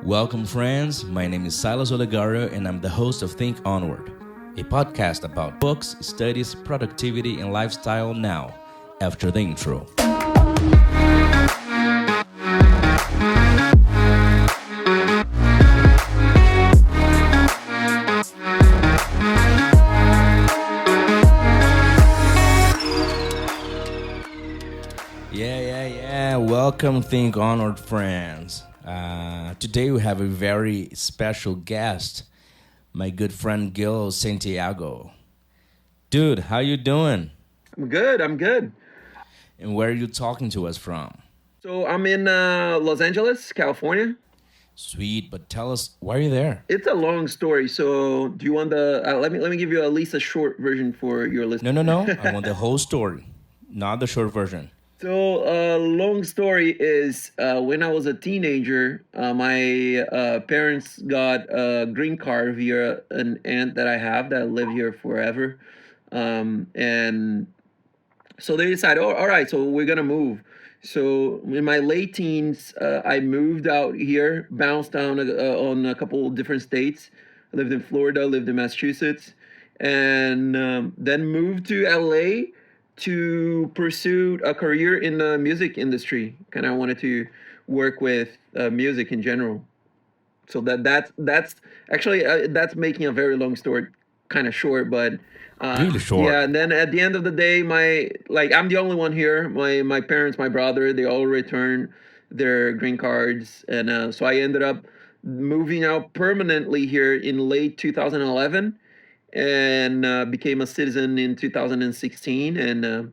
Welcome, friends. My name is Silas Ollegario, and I'm the host of Think Onward, a podcast about books, studies, productivity, and lifestyle now, after the intro. Yeah. Welcome, Think Onward, friends. Today we have a very special guest, my good friend Gil Santiago. Dude, how you doing? I'm good. And where are you talking to us from? So I'm in Los Angeles, California. Sweet, but tell us why are you there? It's a long story. So do you want the? Let me give you at least a short version for your listeners. No. I want the whole story, not the short version. So long story is when I was a teenager, my parents got a green card via an aunt that I have that lived here forever, and so they decided, oh, all right, so we're gonna move. So in my late teens, I moved out here, bounced down on a couple of different states. I lived in Florida, lived in Massachusetts, and then moved to LA to pursue a career in the music industry. Kind of wanted to work with music in general. So that's actually that's making a very long story kind of short, but Really short. yeah. And then at the end of the day, I'm the only one here. My parents, my brother, they all returned their green cards, and so I ended up moving out permanently here in late 2011, and became a citizen in 2016, and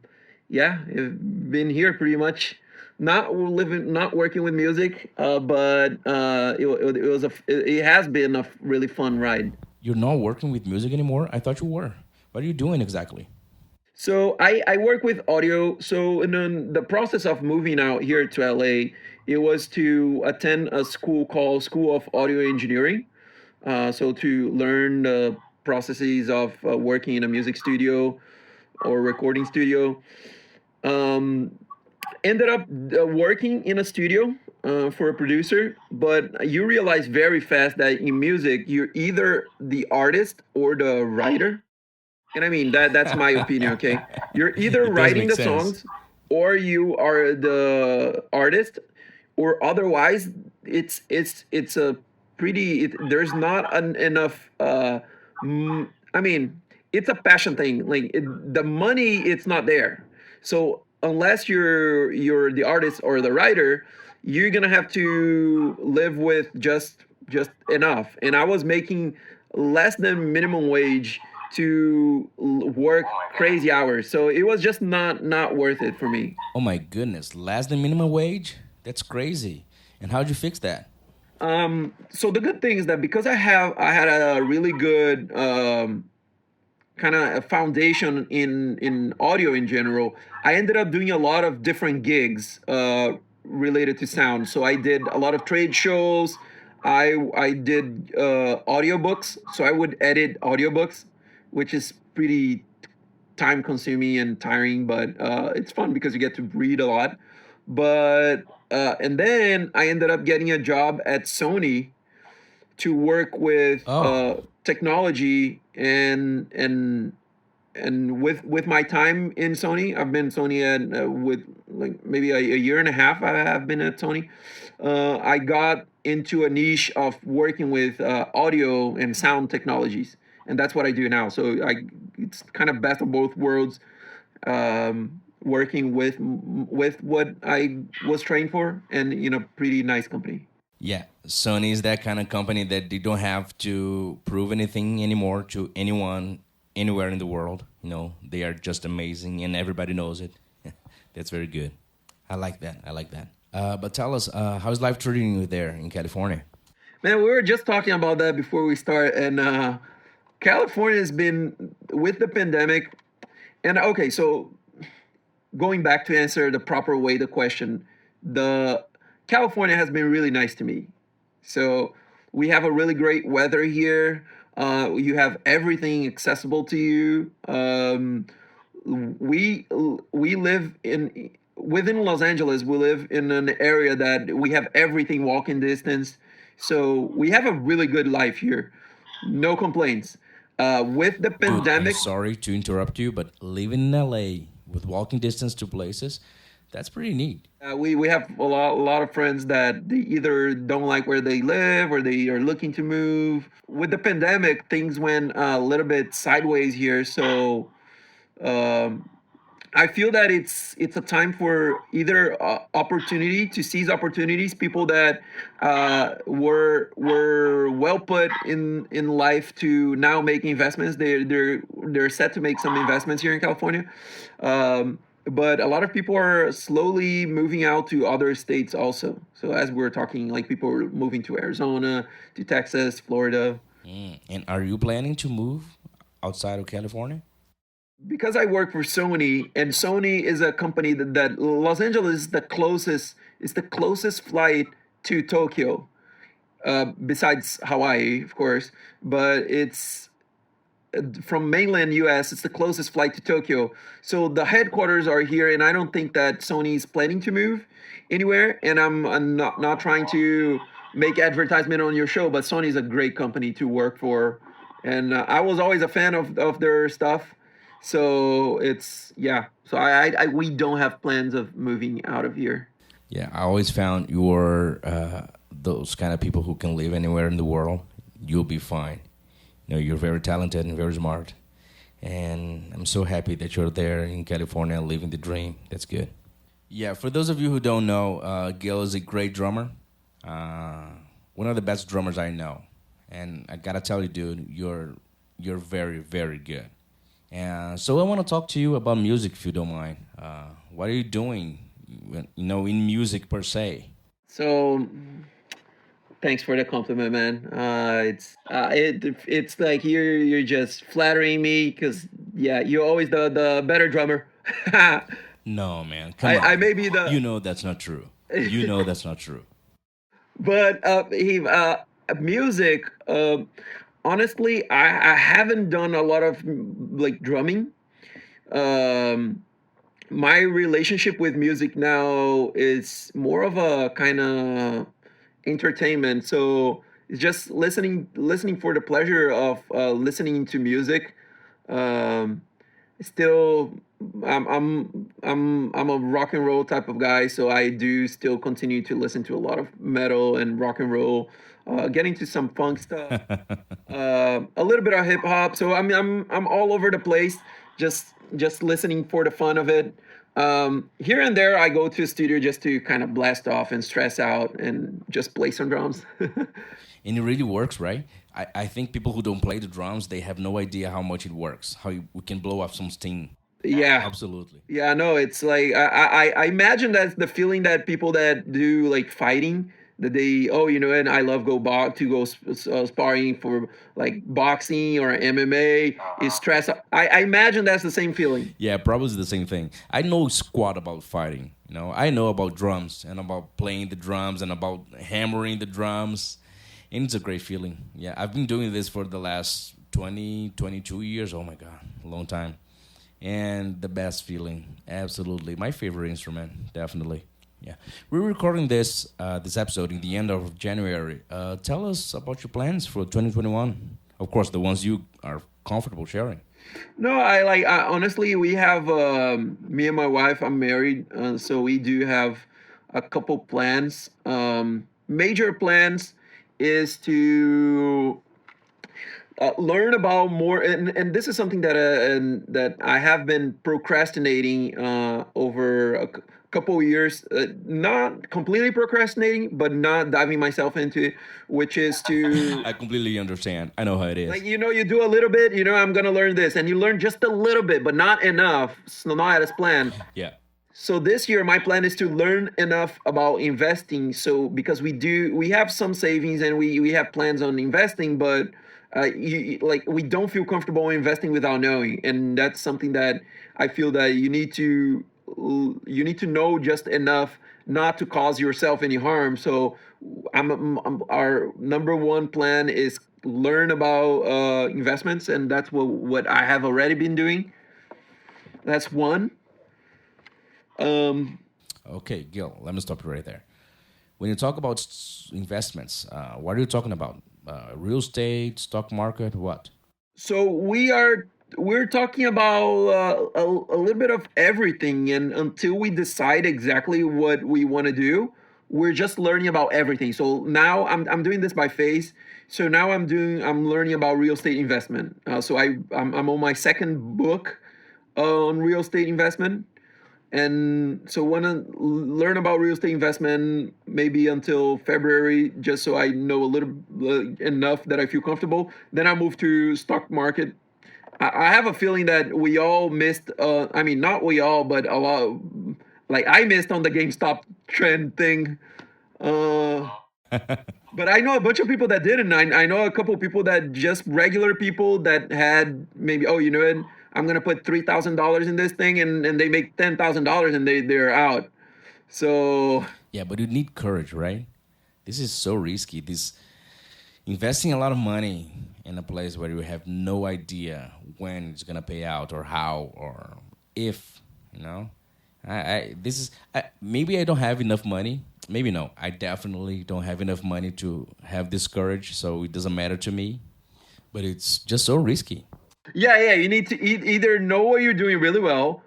yeah, I've been here pretty much. Not working with music, but it has been a really fun ride. You're not working with music anymore? I thought you were. What are you doing exactly? So I work with audio. So in the process of moving out here to LA, it was to attend a school called School of Audio Engineering. So to learn the processes of working in a music studio or recording studio. Um, Ended up working in a studio for a producer, but you realize very fast that in music you're either the artist or the writer. And I mean that's my opinion. Okay, you're either It does writing make the sense. songs or you are the artist, or otherwise it's a there's not enough. I mean, it's a passion thing. The money, it's not there. So unless you're the artist or the writer, you're gonna have to live with just enough. And I was making less than minimum wage to work crazy hours, so it was just not worth it for me. Oh my goodness, less than minimum wage? That's crazy. And how'd you fix that? So the good thing is that because I had a really good kind of a foundation in audio in general, I ended up doing a lot of different gigs related to sound. So I did a lot of trade shows. I did audiobooks. So I would edit audiobooks, which is pretty time consuming and tiring, but it's fun because you get to read a lot. But and then I ended up getting a job at Sony to work with Oh, technology, and with my time in Sony, I've been Sony at with like maybe a year and a half. I have been at Sony. I got into a niche of working with audio and sound technologies, and that's what I do now. So it's kind of best of both worlds. Working with what I was trained for, and in a pretty nice company. yeah. Sony is that kind of company that they don't have to prove anything anymore to anyone anywhere in the world. They are just amazing and everybody knows it. That's very good. I like that. But tell us, how's life treating you there in California? Man, we were just talking about that before we start, and California has been with the pandemic. And okay, so going back to answer the proper way the question, the California has been really nice to me. So we have a really great weather here. You have everything accessible to you. We live in within Los Angeles. We live in an area that we have everything walking distance. So we have a really good life here, no complaints. With the Dude, I'm pandemic, sorry to interrupt you, but living in LA with walking distance to places, that's pretty neat. we have a lot of friends that they either don't like where they live or they are looking to move. With the pandemic, things went a little bit sideways here, so um, I feel that it's a time for either opportunity to seize opportunities. People that were well put in life to now make investments. They're set to make some investments here in California, but a lot of people are slowly moving out to other states also. So as we're talking, like people are moving to Arizona, to Texas, Florida. And are you planning to move outside of California? Because I work for Sony, and Sony is a company that Los Angeles is the closest flight to Tokyo, besides Hawaii, of course. But it's from mainland US, it's the closest flight to Tokyo. So the headquarters are here, and I don't think that Sony is planning to move anywhere. And I'm not trying to make advertisement on your show, but Sony is a great company to work for, and I was always a fan of their stuff. So it's yeah. So we don't have plans of moving out of here. Yeah, I always found you're those kind of people who can live anywhere in the world. You'll be fine. You know, you're very talented and very smart. And I'm so happy that you're there in California living the dream. That's good. Yeah, for those of you who don't know, Gil is a great drummer. Uh, One of the best drummers I know. And I gotta tell you, dude, you're very, very good. And so I want to talk to you about music, if you don't mind. What are you doing, in music per se? So thanks for the compliment, man. It's like you're just flattering me because yeah, you're always the better drummer. No, man, come I on. may be You the know that's not true. You know that's not true. but music. Honestly, I haven't done a lot of like drumming. Um, my relationship with music now is more of a kind of entertainment. So it's just listening for the pleasure of listening to music. Um, Still, I'm a rock and roll type of guy, so I do still continue to listen to a lot of metal and rock and roll. Getting to some funk stuff, a little bit of hip hop. So I'm all over the place, just listening for the fun of it. Here and there, I go to a studio just to kind of blast off and stress out and just play some drums. And it really works, right? I think people who don't play the drums, they have no idea how much it works, we can blow off some steam. Yeah. Absolutely. Yeah, no, it's like I imagine that's the feeling that people that do like fighting that they and I love sparring for like boxing or MMA is stress. I imagine that's the same feeling. Yeah, probably the same thing. I know squat about fighting. I know about drums and about playing the drums and about hammering the drums. And it's a great feeling. Yeah, I've been doing this for the last 20, 22 years. Oh my God, a long time. And the best feeling, absolutely. My favorite instrument, definitely. Yeah, we're recording this episode in the end of January. Tell us about your plans for 2021. Of course, the ones you are comfortable sharing. No, I like honestly, we have me and my wife. I'm married, so we do have a couple plans. Major plans is to learn about more, and this is something that I have been procrastinating over a couple of years. Not completely procrastinating, but not diving myself into it, which is to I completely understand. I know how it like is. you do a little bit. I'm gonna learn this, and you learn just a little bit, but not enough. So not as planned. Yeah. So this year, my plan is to learn enough about investing. So because we have some savings and we have plans on investing, but like we don't feel comfortable investing without knowing, and that's something that I feel that you need to know just enough not to cause yourself any harm. So our number one plan is learn about investments, and that's what I have already been doing. That's one. Um, Okay, Gil, let me stop you right there. when you talk about investments, what are you talking about? Real estate, stock market, what? So we're talking about a little bit of everything, and until we decide exactly what we want to do, we're just learning about everything. So now I'm doing this by phase. So now I'm learning about real estate investment. So I'm on my second book on real estate investment, and so want to learn about real estate investment maybe until February, just so I know a little enough that I feel comfortable. Then I move to stock market. I have a feeling that we all missed. I mean, not we all, but a lot. Like I missed on the GameStop trend thing. Uh, but I know a bunch of people that didn't. I know a couple of people that just regular people that had maybe, oh, you know what, I'm gonna put $3,000 in this thing, and they make $10,000 and they're out. So Yeah, but you need courage, right? This is so risky. This investing a lot of money in a place where you have no idea when it's gonna pay out or how or if, you know. I this is maybe I don't have enough money. Maybe no, I definitely don't have enough money to have this courage, so it doesn't matter to me. But it's just so risky. yeah, you need to either know what you're doing really well,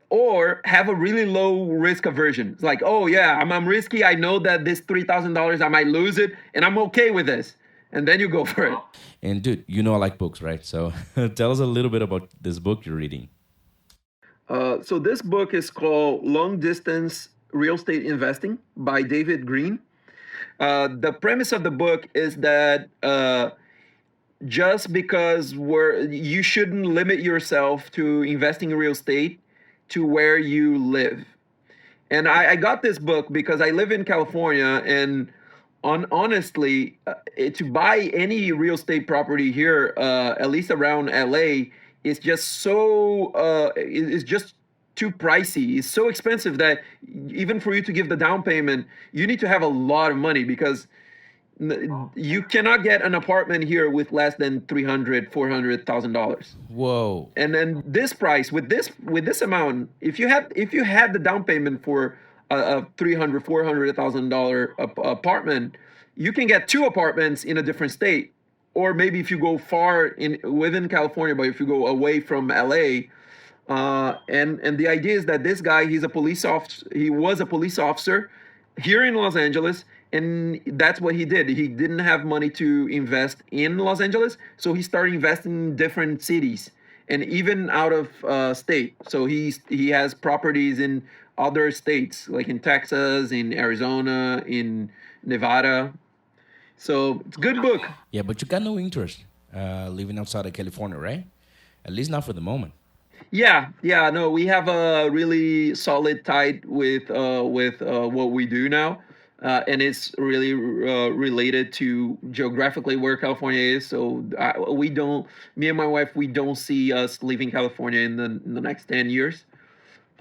or have a really low risk aversion. It's like, oh yeah, I'm risky. I know that this $3,000 I might lose it, and I'm okay with this. And then you go for it. And dude, you know I like books, right? So tell us a little bit about this book you're reading. So this book is called Long Distance Real Estate Investing by David Green. The premise of the book is that just because you shouldn't limit yourself to investing in real estate to where you live. And I got this book because I live in California, and honestly, to buy any real estate property here, at least around LA, is just it's just too pricey. It's so expensive that even for you to give the down payment, you need to have a lot of money, because you cannot get an apartment here with less than 300, $400,000. Whoa. And then this price, with this amount, if you had the down payment for a 300, $400,000 apartment, you can get two apartments in a different state. Or maybe if you go far in within California, but if you go away from LA. And the idea is that this guy, he's a police officer. He was a police officer here in Los Angeles, and that's what he did. He didn't have money to invest in Los Angeles, so he started investing in different cities and even out of state. So he has properties in other states, like in Texas, in Arizona, in Nevada. So it's a good book. Yeah, but you got no interest living outside of California, right? At least not for the moment. Yeah, no, we have a really solid tie with what we do now, and it's really related to geographically where California is. So we don't, me and my wife, we don't see us leaving California in the next 10 years.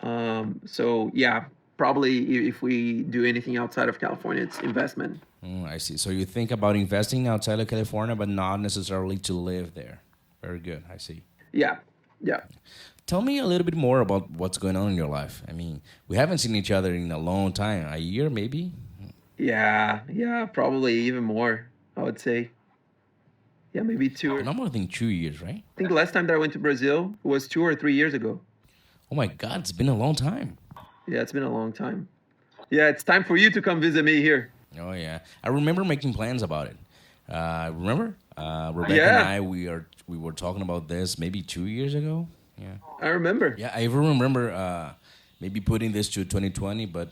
So yeah, probably if we do anything outside of California, it's investment. I see. So you think about investing outside of California, but not necessarily to live there. Very good. I see. Yeah, yeah. Tell me a little bit more about what's going on in your life. I mean, we haven't seen each other in a long time, a year maybe? Yeah, probably even more, I would say. Yeah, maybe two. No more than 2 years, right? I think the last time that I went to Brazil was 2 or 3 years ago. Oh my God, it's been a long time. Yeah, it's been a long time. Yeah, it's time for you to come visit me here. Oh yeah, I remember making plans about it. Remember, Rebecca Yeah. and I, we were talking about this maybe 2 years ago. Yeah, I remember. yeah. I even remember maybe putting this to 2020, but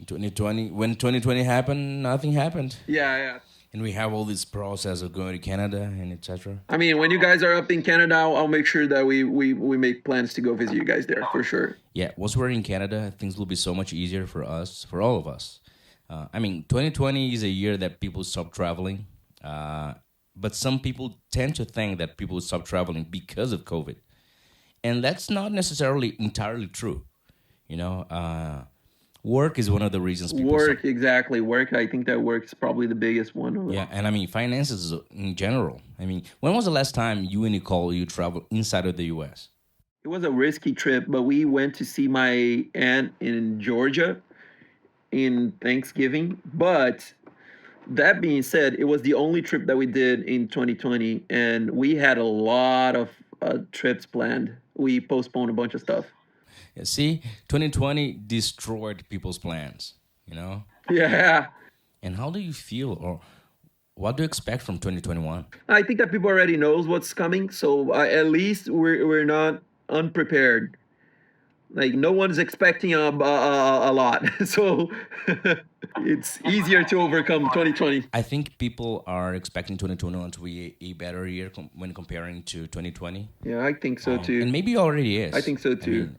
in 2020, when 2020 happened, nothing happened, Yeah. and we have all this process of going to Canada and etc. I mean, when you guys are up in Canada, I'll make sure that we make plans to go visit you guys there for sure. Yeah, once we're in Canada, things will be so much easier for us, for all of us. I mean, 2020 is a year that people stop traveling, but some people tend to think that people stop traveling because of COVID, and that's not necessarily entirely true. You know, work is one of the reasons people stop. Work, exactly. Work. I think that work is probably the biggest one. Yeah, and I mean finances in general. I mean, when was the last time you and Nicole you traveled inside of the U.S.? It was a risky trip, but we went to see my aunt in Georgia, in Thanksgiving. But that being said, it was the only trip that we did in 2020, and we had a lot of trips planned. We postponed a bunch of stuff. Yeah, see, 2020 destroyed people's plans, you know? Yeah, And how do you feel or what do you expect from 2021? I think that people already knows what's coming, so at least we're not unprepared. Like no one's expecting a lot, so it's easier to overcome 2020. I think people are expecting 2021 to be a better year when comparing to 2020. Yeah, I think so too. And maybe it already is. I think so I too. mean,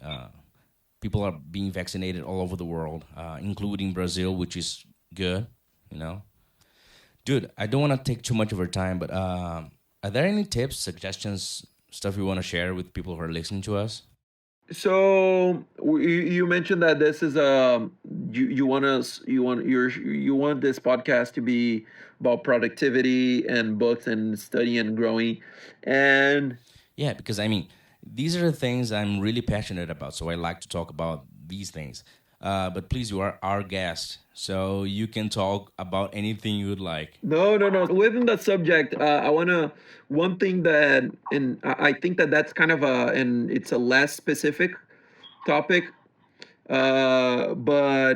people are being vaccinated all over the world, including Brazil, which is good, you know? Dude, I don't want to take too much of our time, but are there any tips, suggestions, stuff you want to share with people who are listening to us? So you mentioned that this is you want us you want this podcast to be about productivity and books and studying and growing, and Yeah, because I mean, these are the things I'm really passionate about, so I like to talk about these things. But please, you are our guest, so you can talk about anything you'd like. no. Within that subject, I wanna one thing that, and I think that that's kind of a, and it's a less specific topic, but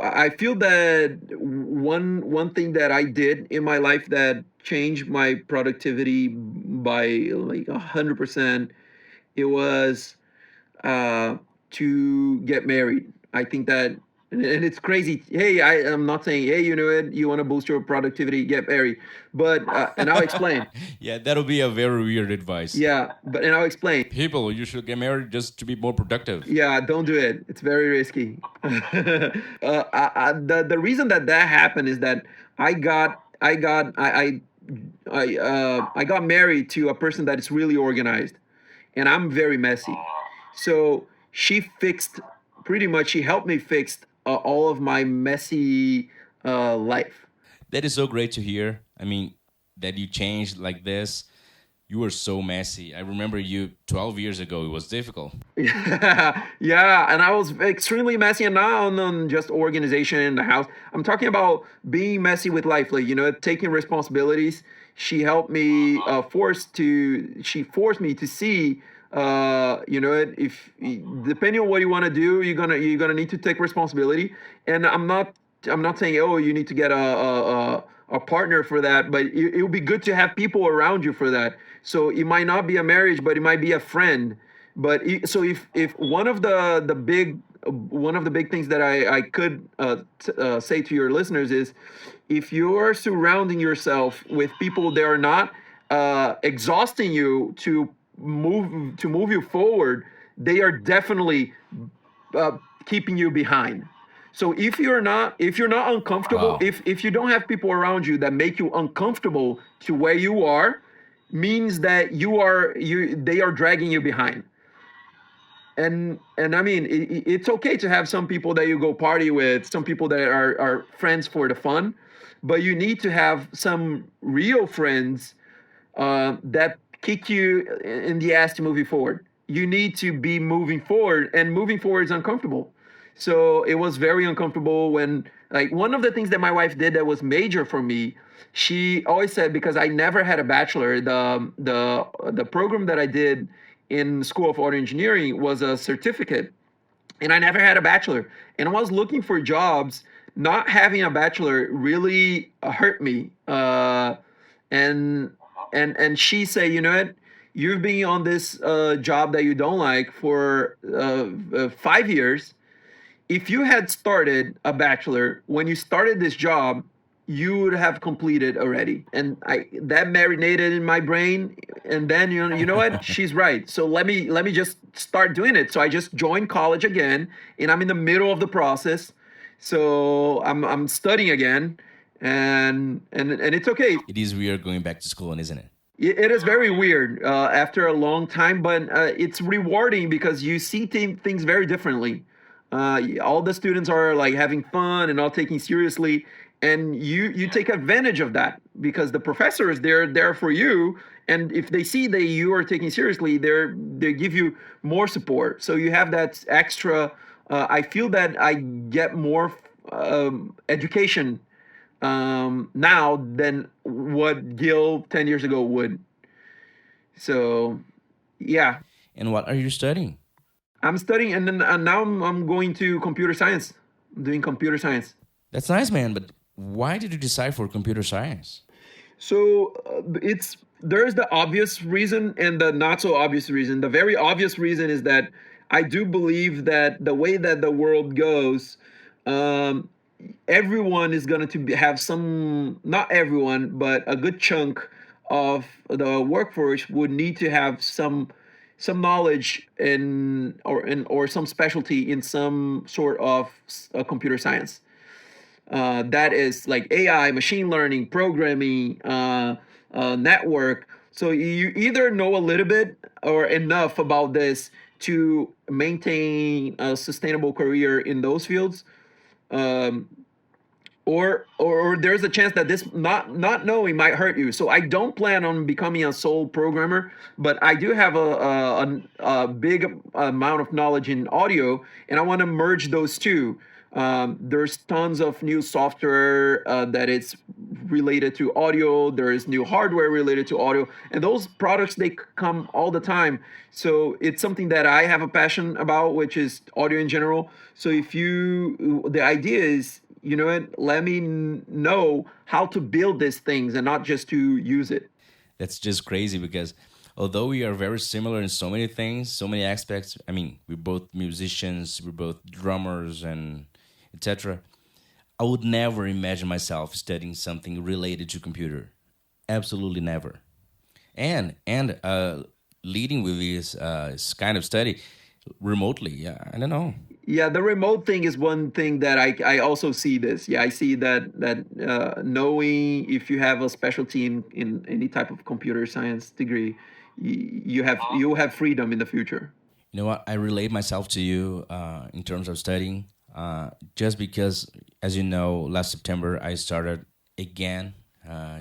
I feel that one thing that I did in my life that changed my productivity by like 100%, it was uh, to get married. I think that, and it's crazy. Hey, I'm not saying, hey, you know it, you want to boost your productivity, get married. But, and I'll explain. Yeah, that'll be a very weird advice. Yeah, but, and I'll explain. People, you should get married just to be more productive. Yeah, don't do it. It's very risky. The reason that that happened is that I got married to a person that is really organized, and I'm very messy. So she fixed, pretty much. She helped me fix all of my messy life. That is so great to hear. I mean, that you changed like this. You were so messy. I remember you 12 years ago. It was difficult. Yeah, and I was extremely messy, and not on just organization in the house. I'm talking about being messy with life, like taking responsibilities. She helped me she forced me to see, if depending on what you want to do, you're gonna need to take responsibility. And I'm not saying, oh, you need to get a partner for that, but it would be good to have people around you for that. So it might not be a marriage, but it might be a friend. But so if one of the big things that I could say to your listeners is, if you're surrounding yourself with people that are not exhausting you to move you forward, they are definitely keeping you behind. So if you're not uncomfortable, Wow. if you don't have people around you that make you uncomfortable to where you are, means that they are dragging you behind. And I mean, it's okay to have some people that you go party with, some people that are friends for the fun, but you need to have some real friends that kick you in the ass to move you forward. You need to be moving forward, and moving forward is uncomfortable. So it was very uncomfortable when, like, one of the things that my wife did that was major for me. She always said, because I never had a bachelor, the program that I did in School of Auto Engineering was a certificate, and I never had a bachelor. And I was looking for jobs. Not having a bachelor really hurt me. And she said, you know what? You've been on this job that you don't like for 5 years. If you had started a bachelor when you started this job, you would have completed already. And that marinated in my brain. And then you know what? She's right. So let me just start doing it. So I just joined college again, and I'm in the middle of the process. So I'm studying again, and it's okay. It is weird going back to school, isn't it? It is very weird after a long time, but it's rewarding because you see things very differently. All the students are like having fun and all taking seriously, and you take advantage of that because the professor is there for you, and if they see that you are taking seriously, they give you more support. So you have that extra I feel that I get more education now than what Gil 10 years ago would. So, yeah, And what are you studying? I'm studying, and then now I'm going to computer science. I'm doing computer science. That's nice, man. But why did you decide for computer science? So it's there's the obvious reason and the not so obvious reason. The very obvious reason is that I do believe that the way that the world goes, um, everyone is going to have some, not everyone, but a good chunk of the workforce would need to have some knowledge or some specialty in some sort of computer science. That is like AI, machine learning, programming, network. So you either know a little bit or enough about this to maintain a sustainable career in those fields, um, or there's a chance that this not knowing might hurt you. So I don't plan on becoming a sole programmer, but I do have a big amount of knowledge in audio, and I want to merge those two. There's tons of new software that is related to audio. There is new hardware related to audio, and those products they come all the time. So it's something that I have a passion about, which is audio in general. So if you, the idea is, you know what, let me know how to build these things and not just to use it. That's just crazy because although we are very similar in so many things, so many aspects, I mean, we're both musicians, we're both drummers and etc. I would never imagine myself studying something related to computer. Absolutely never. And leading with this kind of study remotely, yeah, I don't know. Yeah, the remote thing is one thing that I also see this. Yeah, I see that knowing if you have a specialty in any type of computer science degree, you have freedom in the future. You know what? I relate myself to you in terms of studying, just because, as you know, last September I started again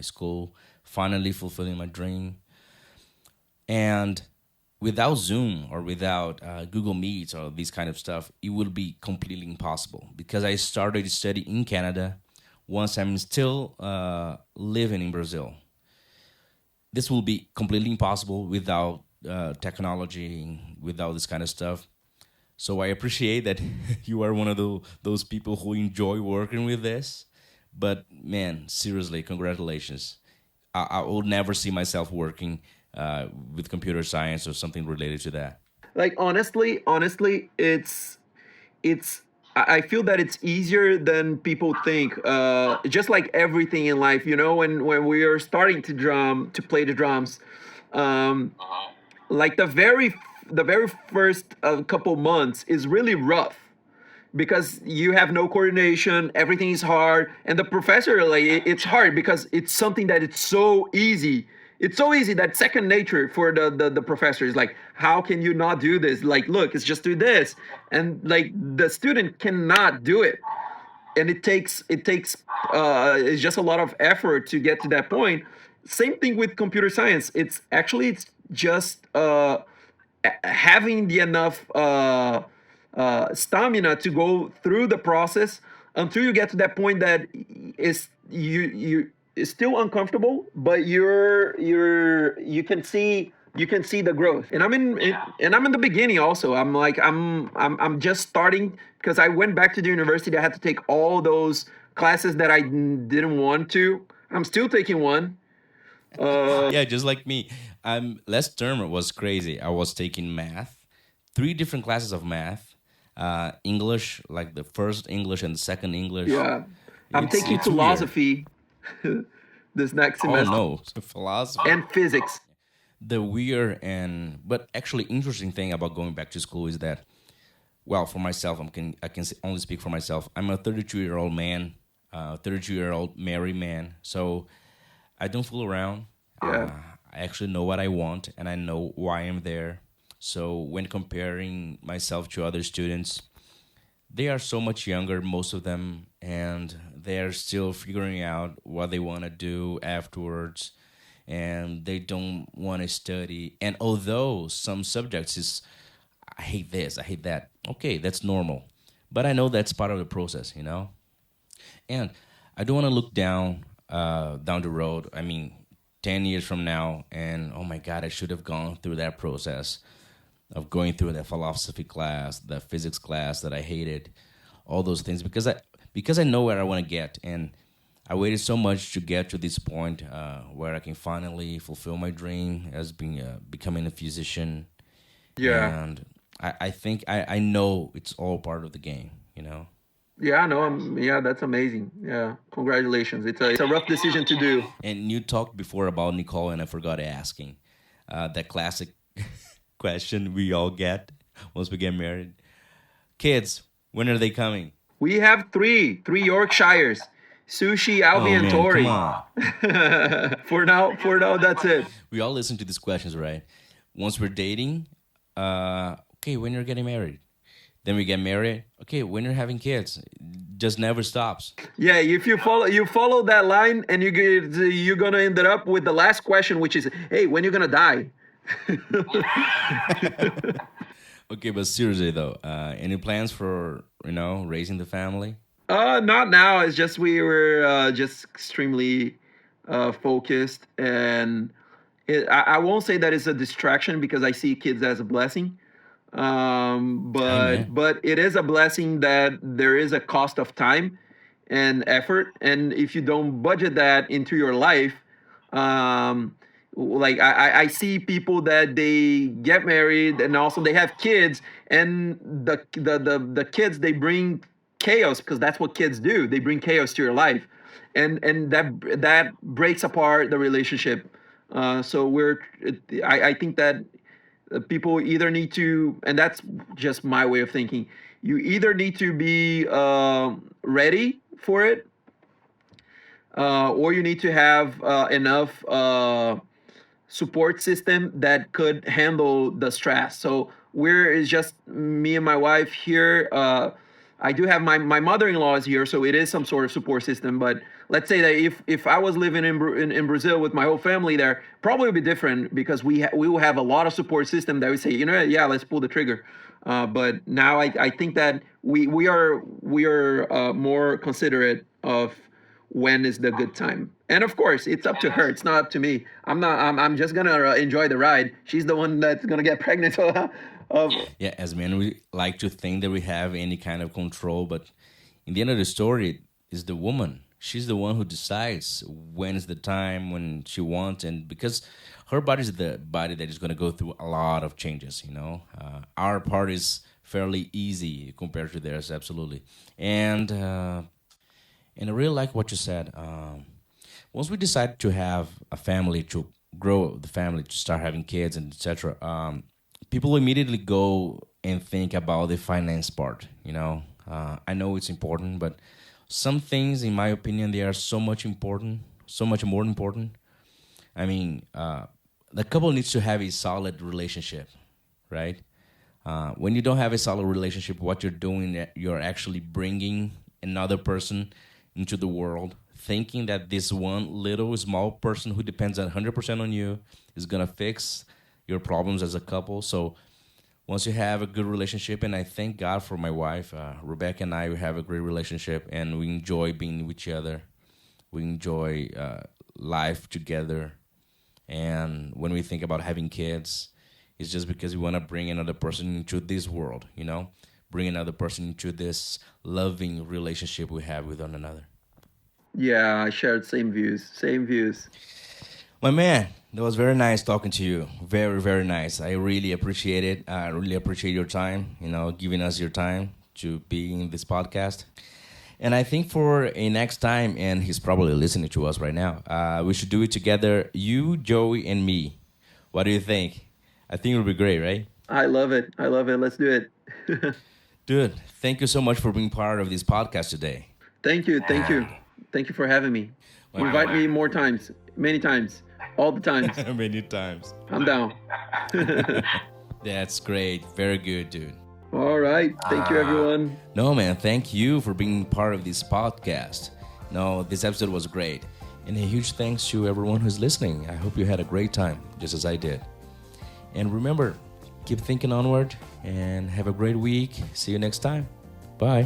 school, finally fulfilling my dream. And without Zoom or without Google Meets or these kind of stuff, it will be completely impossible because I started to study in Canada once I'm still living in Brazil. This will be completely impossible without technology, without this kind of stuff. So I appreciate that you are one of those people who enjoy working with this. But man, seriously, congratulations. I will never see myself working with computer science or something related to that. Like honestly, it's I feel that it's easier than people think. Just like everything in life, you know, when we are starting to play the drums, um, like the very first couple months is really rough because you have no coordination, everything is hard, and the professor, like it's hard because it's something that it's so easy. It's so easy that second nature for the professor is like, how can you not do this? Like, look, it's just do this, and like the student cannot do it, and it takes it's just a lot of effort to get to that point. Same thing with computer science. It's just having the enough stamina to go through the process until you get to that point that is you is still uncomfortable, but you can see the growth. And I'm in the beginning also. I'm like I'm just starting because I went back to the university. I had to take all those classes that I didn't want to. I'm still taking one. Yeah, just like me. Last term was crazy. I was taking math, three different classes of math, English, like the first English and the second English. Yeah, I'm It's taking it's weird. philosophy this next Oh semester no, philosophy. and physics. The weird and but actually interesting thing about going back to school is that, well, for myself, only speak for myself. I'm a 32-year-old man, 32-year-old married man. So I don't fool around. Yeah. I actually know what I want and I know why I'm there. So when comparing myself to other students, they are so much younger, most of them, and they are still figuring out what they want to do afterwards, and they don't want to study. And although some subjects is, I hate this, I hate that. Okay, that's normal. But I know that's part of the process, you know. And I don't want to look down the road. I mean, 10 years from now, and oh my God, I should have gone through that process of going through the philosophy class, the physics class that I hated, all those things because I know where I want to get, and I waited so much to get to this point where I can finally fulfill my dream as being becoming a physician, Yeah. and I think I know it's all part of the game, you know. Yeah, no, yeah, that's amazing. Yeah, congratulations. It's a rough decision to do. And you talked before about Nicole, and I forgot asking that classic question we all get once we get married. Kids, when are they coming? We have three Yorkshires, Sushi, Oh Alvin, and man, come Tori. on. For now, that's it. We all listen to these questions, right? Once we're dating, okay, when you're getting married. Then we get married. Okay, when you're having kids, just never stops. Yeah, if you follow that line, and you're gonna end up with the last question, which is, hey, when you gonna die? Okay, but seriously though, any plans for raising the family? Not now. It's just we were just extremely focused, and I won't say that it's a distraction because I see kids as a blessing. But Amen. it is a blessing that there is a cost of time and effort, and if you don't budget that into your life, like I see people that they get married and also they have kids, and the kids, they bring chaos, because that's what kids do. They bring chaos to your life, and that breaks apart the relationship. So I think that people either need to, and that's just my way of thinking, you either need to be ready for it, or you need to have enough support system that could handle the stress. So where is just me and my wife here. I do have my mother-in-law is here, so it is some sort of support system. But let's say that if I was living in Brazil with my whole family there, probably would be different, because we will have a lot of support system that would say, yeah, let's pull the trigger. But now I think that we are more considerate of when is the good time. And of course, it's up to her. It's not up to me. I'm just gonna enjoy the ride. She's the one that's gonna get pregnant. of Yeah, as men, we like to think that we have any kind of control, but in the end of the story, is the woman. She's the one who decides when is the time when she wants, and because her body is the body that is going to go through a lot of changes. Our part is fairly easy compared to theirs, absolutely, and I really like what you said. Once we decide to have a family, to grow the family, to start having kids, and etc., people immediately go and think about the finance part. I know it's important, but some things, in my opinion, they are so much important, so much more important. I mean, the couple needs to have a solid relationship, right? When you don't have a solid relationship, what you're doing, you're actually bringing another person into the world, thinking that this one little small person who depends 100% on you is gonna fix your problems as a couple. So once you have a good relationship, and I thank God for my wife, Rebecca and I, we have a great relationship, and we enjoy being with each other. We enjoy life together. And when we think about having kids, it's just because we want to bring another person into this world, bring another person into this loving relationship we have with one another. Yeah, I shared same views. Same views. My man, that was very nice talking to you. Very, very nice. I really appreciate it. I really appreciate your time, giving us your time to be in this podcast. And I think for a next time, and he's probably listening to us right now, we should do it together, you, Joey, and me. What do you think? I think it would be great, right? I love it. I love it. Let's do it. Dude, thank you so much for being part of this podcast today. Thank you. Thank you. Thank you for having me. Invite me more times, many times, all the times. Many times. I'm down. That's great. Very good, dude. All right. Thank you, everyone. No, man, thank you for being part of this podcast. No, this episode was great. And a huge thanks to everyone who's listening. I hope you had a great time, just as I did. And remember, keep thinking onward and have a great week. See you next time. Bye.